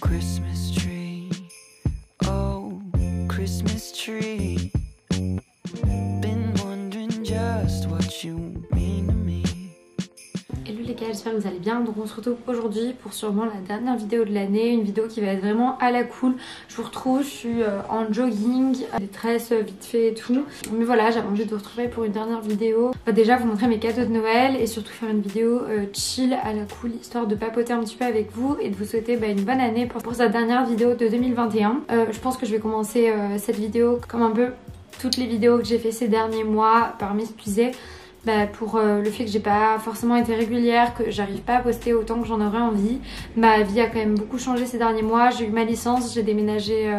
Christmas tree, oh Christmas tree, been wondering just what you mean to me. Hello les gars, j'espère que vous allez bien. Donc on se retrouve aujourd'hui pour sûrement la dernière vidéo de l'année, une vidéo qui va être vraiment à la cool. Je vous retrouve, je suis en jogging, des tresses vite fait et tout. Mais voilà, j'avais envie de vous retrouver pour une dernière vidéo. Déjà vous montrer mes cadeaux de Noël et surtout faire une vidéo chill à la cool, histoire de papoter un petit peu avec vous et de vous souhaiter une bonne année pour cette dernière vidéo de 2021. Je pense que je vais commencer cette vidéo comme un peu toutes les vidéos que j'ai fait ces derniers mois par m'excuser. Pour le fait que j'ai pas forcément été régulière, que j'arrive pas à poster autant que j'en aurais envie. Ma vie a quand même beaucoup changé ces derniers mois. J'ai eu ma licence, j'ai déménagé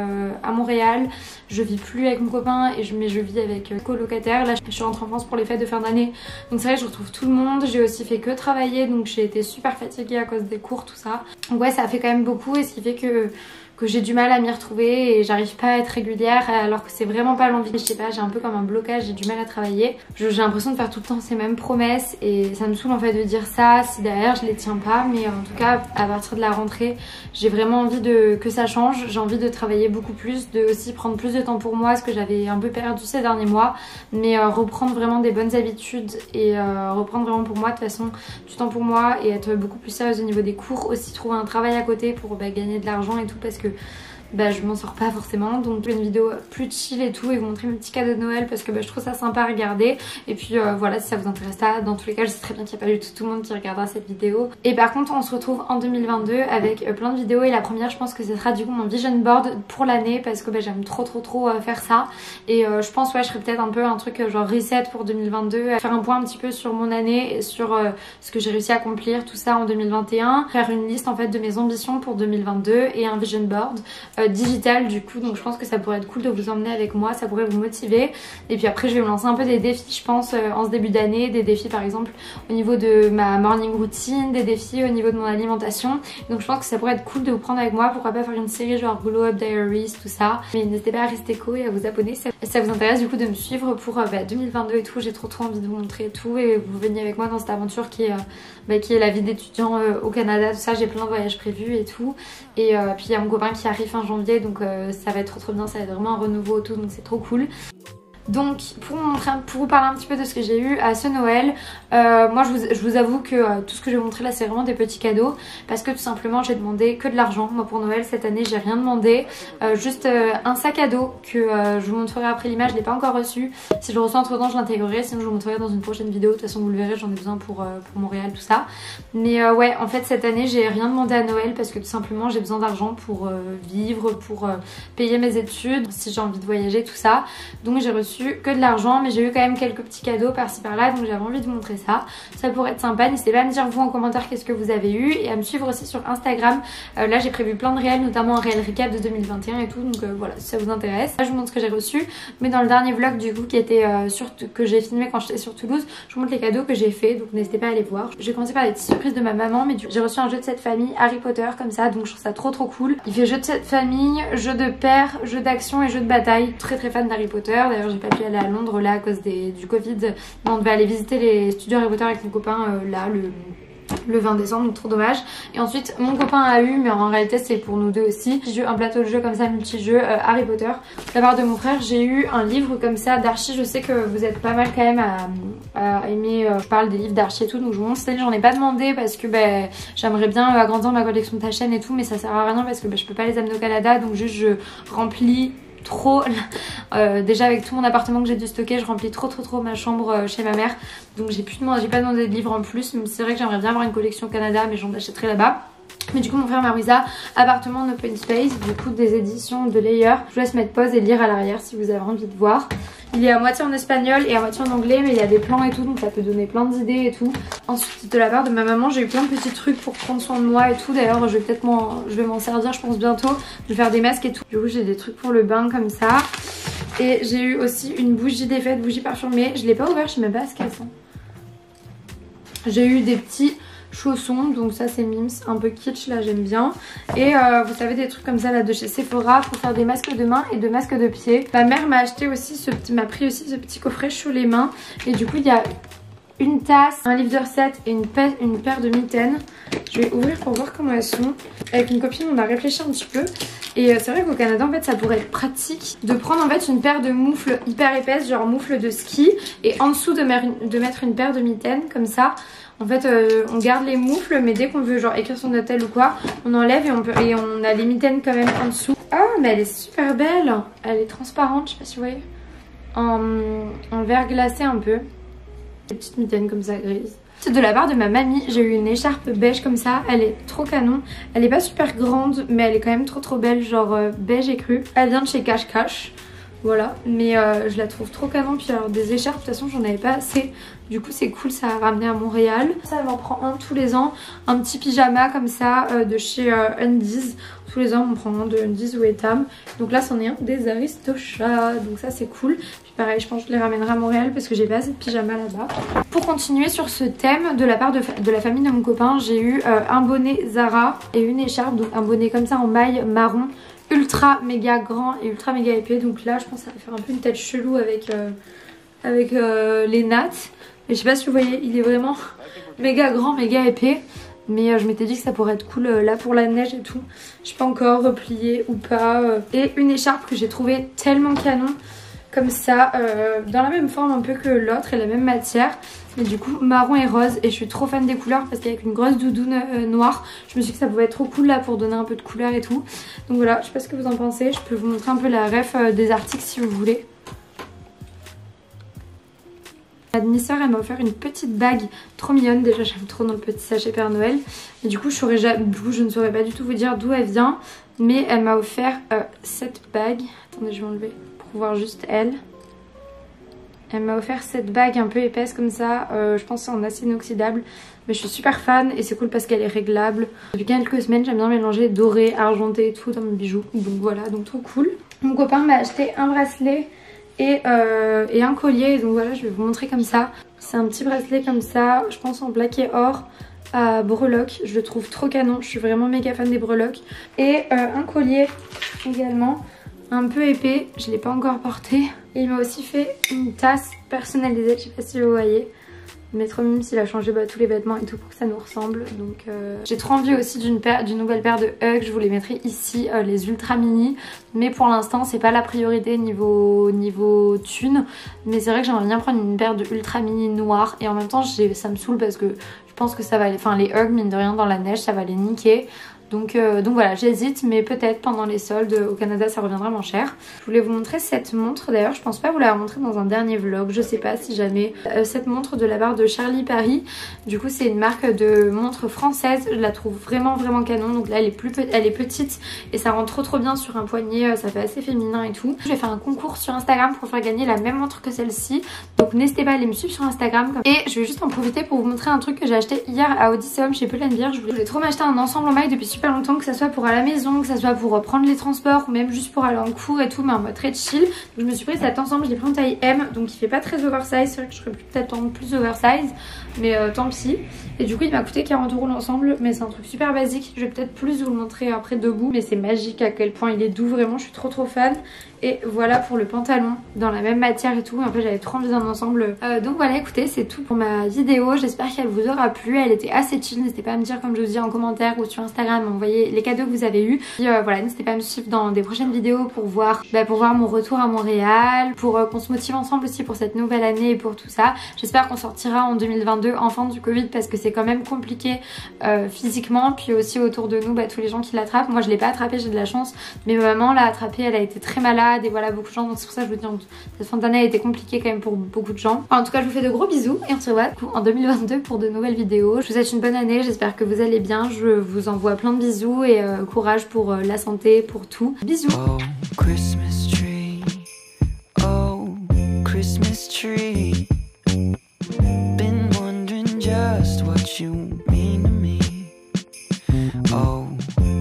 à Montréal. Je vis plus avec mon copain mais je vis avec colocataire. Là je suis rentrée en France pour les fêtes de fin d'année. Donc c'est vrai que je retrouve tout le monde. J'ai aussi fait que travailler, donc j'ai été super fatiguée à cause des cours, tout ça. Donc ouais, ça a fait quand même beaucoup et ce qui fait que j'ai du mal à m'y retrouver et j'arrive pas à être régulière alors que c'est vraiment pas l'envie. Je sais pas, j'ai un peu comme un blocage, j'ai du mal à travailler. J'ai l'impression de faire tout le temps ces mêmes promesses et ça me saoule en fait de dire ça si derrière je les tiens pas. Mais en tout cas à partir de la rentrée j'ai vraiment envie que ça change. J'ai envie de travailler beaucoup plus, de aussi prendre plus de temps pour moi, ce que j'avais un peu perdu ces derniers mois. Mais reprendre vraiment des bonnes habitudes et reprendre vraiment pour moi de toute façon du temps pour moi et être beaucoup plus sérieuse au niveau des cours. Aussi trouver un travail à côté pour gagner de l'argent et tout parce que je m'en sors pas forcément. Donc une vidéo plus chill et tout et vous montrer mes petits cadeaux de Noël parce que je trouve ça sympa à regarder. Et puis voilà, si ça vous intéresse pas, dans tous les cas je sais très bien qu'il n'y a pas du tout le monde qui regardera cette vidéo. Et par contre on se retrouve en 2022 avec plein de vidéos et la première je pense que ce sera du coup mon vision board pour l'année parce que j'aime trop faire ça. Et je pense je ferai peut-être un peu un truc genre reset pour 2022, faire un point un petit peu sur mon année et sur ce que j'ai réussi à accomplir, tout ça en 2021, faire une liste en fait de mes ambitions pour 2022 et un vision board digital du coup. Donc je pense que ça pourrait être cool de vous emmener avec moi, ça pourrait vous motiver. Et puis après je vais me lancer un peu des défis je pense en ce début d'année, des défis par exemple au niveau de ma morning routine, des défis au niveau de mon alimentation. Donc je pense que ça pourrait être cool de vous prendre avec moi, pourquoi pas faire une série genre Glow Up Diaries, tout ça. Mais n'hésitez pas à rester co et à vous abonner si ça vous intéresse du coup de me suivre pour 2022 et tout. J'ai trop envie de vous montrer tout et vous veniez avec moi dans cette aventure qui est la vie d'étudiant au Canada, tout ça. J'ai plein de voyages prévus et tout. Et puis il y a mon copain qui arrive fin janvier, donc ça va être trop bien, ça va être vraiment un renouveau tout, donc c'est trop cool. Donc pour vous parler un petit peu de ce que j'ai eu à ce Noël, moi je vous avoue que tout ce que je vais vous montrer là c'est vraiment des petits cadeaux parce que tout simplement j'ai demandé que de l'argent. Moi pour Noël cette année j'ai rien demandé, juste un sac à dos que je vous montrerai après l'image, je l'ai pas encore reçu. Si je le reçois entre temps je l'intégrerai, sinon je vous montrerai dans une prochaine vidéo. De toute façon vous le verrez, j'en ai besoin pour Montréal tout ça. Mais ouais, en fait cette année j'ai rien demandé à Noël parce que tout simplement j'ai besoin d'argent pour vivre, pour payer mes études, si j'ai envie de voyager tout ça. Donc j'ai reçu que de l'argent, mais j'ai eu quand même quelques petits cadeaux par-ci par-là, donc j'avais envie de vous montrer ça. Ça pourrait être sympa. N'hésitez pas à me dire vous en commentaire qu'est-ce que vous avez eu et à me suivre aussi sur Instagram. Là j'ai prévu plein de réels, notamment un réel recap de 2021 et tout, donc voilà si ça vous intéresse. Là je vous montre ce que j'ai reçu, mais dans le dernier vlog du coup qui était que j'ai filmé quand j'étais sur Toulouse, je vous montre les cadeaux que j'ai fait, donc n'hésitez pas à aller voir. J'ai commencé par les petites surprises de ma maman, mais j'ai reçu un jeu de cette famille Harry Potter comme ça, donc je trouve ça trop cool. Il fait jeu de cette famille, jeu de père, jeu d'action et jeu de bataille. Très fan d'Harry Potter. D'ailleurs j'ai pas pu aller à Londres là à cause du Covid. On devait aller visiter les studios Harry Potter avec mon copain là le 20 décembre, donc trop dommage. Et ensuite mon copain a eu, mais en réalité c'est pour nous deux aussi, un plateau de jeu comme ça, multi-jeu Harry Potter. De la part de mon frère j'ai eu un livre comme ça d'archi. Je sais que vous êtes pas mal quand même à aimer, je parle des livres d'archi et tout, donc je vous montre. Cette année j'en ai pas demandé parce que j'aimerais bien agrandir ma collection de ta chaîne et tout, mais ça sert à rien parce que je peux pas les amener au Canada, donc juste je remplis trop déjà avec tout mon appartement que j'ai dû stocker, je remplis trop ma chambre chez ma mère, donc j'ai pas demandé de livres en plus, même si c'est vrai que j'aimerais bien avoir une collection au Canada, mais j'en achèterai là-bas. Mais du coup mon frère m'a pris ça, appartement en open space, du coup des éditions de Layer. Je vous laisse mettre pause et lire à l'arrière si vous avez envie de voir. Il est à moitié en espagnol et à moitié en anglais, mais il y a des plans et tout, donc ça peut donner plein d'idées et tout. Ensuite de la part de ma maman j'ai eu plein de petits trucs pour prendre soin de moi et tout. D'ailleurs je vais m'en servir je pense bientôt. Je vais faire des masques et tout. Du coup j'ai des trucs pour le bain comme ça. Et j'ai eu aussi une bougie des fêtes, bougie parfumée. Je l'ai pas ouverte, je sais même pas ce qu'elle sent. J'ai eu des petits chaussons, donc ça c'est Mims, un peu kitsch là, j'aime bien. Et vous savez des trucs comme ça là de chez Sephora pour faire des masques de main et de masques de pied. Ma mère m'a acheté aussi m'a pris aussi ce petit coffret chaud les mains et du coup il y a une tasse, un livre de recettes et une paire de mitaines. Je vais ouvrir pour voir comment elles sont. Avec une copine on a réfléchi un petit peu et c'est vrai qu'au Canada en fait ça pourrait être pratique de prendre en fait une paire de moufles hyper épaisses, genre moufles de ski, et en dessous de mettre une paire de mitaines comme ça. En fait on garde les moufles, mais dès qu'on veut genre écrire son hôtel ou quoi, on enlève et on a les mitaines quand même en dessous. Oh mais elle est super belle, elle est transparente, je sais pas si vous voyez, en verre glacé un peu. Des petites mitaines comme ça grises. C'est de la part de ma mamie, j'ai eu une écharpe beige comme ça, elle est trop canon. Elle est pas super grande mais elle est quand même trop belle, genre beige écru. Elle vient de chez Cash Cash, voilà, mais je la trouve trop canon. Puis alors des écharpes, de toute façon j'en avais pas assez, du coup c'est cool, ça a ramené à Montréal. Ça elle m'en prend un tous les ans, un petit pyjama comme ça de chez Undies. Tous les ans on prend un de Undies ou Etam. Donc là c'en est un des Aristochats, donc ça c'est cool. Puis pareil je pense que je les ramènerai à Montréal parce que j'ai pas assez de pyjama là-bas. Pour continuer sur ce thème, de la part de la famille de mon copain, j'ai eu un bonnet Zara et une écharpe, donc un bonnet comme ça en maille marron, ultra méga grand et ultra méga épais. Donc là je pense que ça va faire un peu une tête chelou avec les nattes. Et je sais pas si vous voyez, il est vraiment méga grand, méga épais. Mais je m'étais dit que ça pourrait être cool là pour la neige et tout. Je sais pas encore replier ou pas. Et une écharpe que j'ai trouvé tellement canon comme ça, dans la même forme un peu que l'autre et la même matière, mais du coup marron et rose. Et je suis trop fan des couleurs parce qu'avec une grosse doudoune noire, je me suis dit que ça pouvait être trop cool là pour donner un peu de couleur et tout. Donc voilà, je sais pas ce que vous en pensez, je peux vous montrer un peu la ref des articles si vous voulez. Ma demi-sœur elle m'a offert une petite bague trop mignonne, déjà j'aime trop dans le petit sachet Père Noël. Et du coup je ne saurais pas du tout vous dire d'où elle vient, mais elle m'a offert cette bague. Attendez, je vais enlever pour voir juste elle. Elle m'a offert cette bague un peu épaisse comme ça, je pense que c'est en acier inoxydable. Mais je suis super fan et c'est cool parce qu'elle est réglable. Depuis quelques semaines j'aime bien mélanger doré, argenté et tout dans mes bijoux. Donc voilà, donc trop cool. Mon copain m'a acheté un bracelet et un collier, donc voilà je vais vous montrer comme ça. C'est un petit bracelet comme ça, je pense en plaqué or à breloques, je le trouve trop canon, je suis vraiment méga fan des breloques. Et un collier également un peu épais, je l'ai pas encore porté. Et il m'a aussi fait une tasse personnalisée, je sais pas si vous voyez. Mais trop mime s'il a changé tous les vêtements et tout pour que ça nous ressemble. Donc j'ai trop envie aussi d'une nouvelle paire de Hug. Je vous les mettrai ici, les ultra mini. Mais pour l'instant c'est pas la priorité niveau thune. Mais c'est vrai que j'aimerais bien prendre une paire de ultra mini noire. Et en même temps ça me saoule parce que je pense que ça va aller, enfin les Hug mine de rien dans la neige ça va les niquer. Donc voilà, j'hésite, mais peut-être pendant les soldes au Canada ça reviendra moins cher. Je voulais vous montrer cette montre, d'ailleurs je pense pas vous l'avoir montré dans un dernier vlog, je sais pas si jamais. Cette montre de la part de Charlie Paris, du coup c'est une marque de montre française, je la trouve vraiment canon. Donc là elle est petite et ça rentre trop bien sur un poignet, ça fait assez féminin et tout. Je vais faire un concours sur Instagram pour faire gagner la même montre que celle-ci, donc n'hésitez pas à aller me suivre sur Instagram. Et je vais juste en profiter pour vous montrer un truc que j'ai acheté hier à Odysseum chez Pull&Bear. Je voulais trop m'acheter un ensemble en maille depuis super longtemps, que ça soit pour à la maison, que ça soit pour prendre les transports ou même juste pour aller en cours et tout, mais en mode très chill. Donc je me suis pris cet ensemble, je l'ai pris en taille M, donc il fait pas très oversize, c'est vrai que je serais peut-être en plus oversize, mais tant pis. Et du coup il m'a coûté 40 € l'ensemble, mais c'est un truc super basique. Je vais peut-être plus vous le montrer après debout, mais c'est magique à quel point il est doux, vraiment je suis trop fan. Et voilà pour le pantalon, dans la même matière et tout. En fait j'avais trop envie d'un ensemble. Donc voilà, écoutez, c'est tout pour ma vidéo. J'espère qu'elle vous aura plu. Elle était assez chill. N'hésitez pas à me dire, comme je vous dis, en commentaire ou sur Instagram, m'envoyer les cadeaux que vous avez eu. Et voilà, n'hésitez pas à me suivre dans des prochaines vidéos pour voir mon retour à Montréal, pour qu'on se motive ensemble aussi pour cette nouvelle année et pour tout ça. J'espère qu'on sortira en 2022 enfin du Covid, parce que c'est quand même compliqué physiquement, puis aussi autour de nous tous les gens qui l'attrapent. Moi je l'ai pas attrapé, j'ai de la chance, mais ma maman l'a attrapé, elle a été très malade et voilà, beaucoup de gens, donc c'est pour ça que je vous dis, cette fin d'année a été compliquée quand même pour beaucoup de gens. En tout cas je vous fais de gros bisous et on se revoit en 2022 pour de nouvelles vidéos. Je vous souhaite une bonne année, j'espère que vous allez bien, je vous envoie plein de bisous et courage pour la santé, pour tout. Bisous. Oh, Christmas tree. Oh, Christmas tree. Been wondering just what you mean to me. Oh,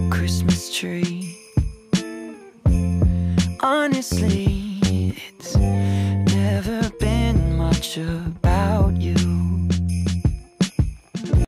Christmas tree. Honestly, it's never been much of